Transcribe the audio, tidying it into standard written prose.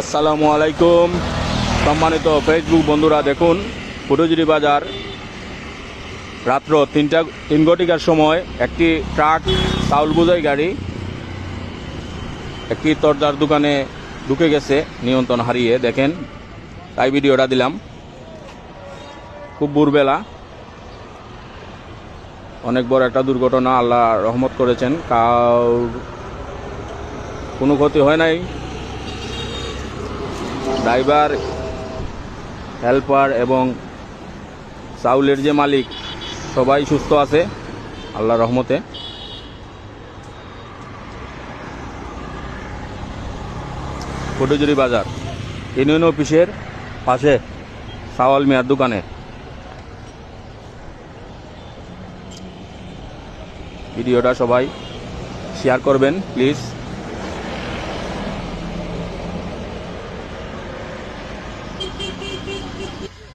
আসসালামু আলাইকুম সম্মানিত ফেসবুক বন্ধুরা, দেখুন ফুটুজুরি বাজার রাত্র 3 সময় একটি ট্রাক চাউল বোঝাই গাড়ি একটি তরজার দোকানে ঢুকে গেছে নিয়ন্ত্রণ হারিয়ে। দেখেন, তাই ভিডিওটা দিলাম। খুব ভোরবেলা, অনেক বড় একটা দুর্ঘটনা। আল্লাহ রহমত করেছেন, কোনো ক্ষতি হয় নাই। ড্রাইভার, হেল্পার এবং চাউলের যে মালিক সবাই সুস্থ আছে আল্লাহর রহমতে। ফুটুজুরি বাজার ইউনিয়ন অফিসের পাশে সাওয়াল মিয়ার দোকানে। ভিডিওটা সবাই শেয়ার করবেন প্লিজ।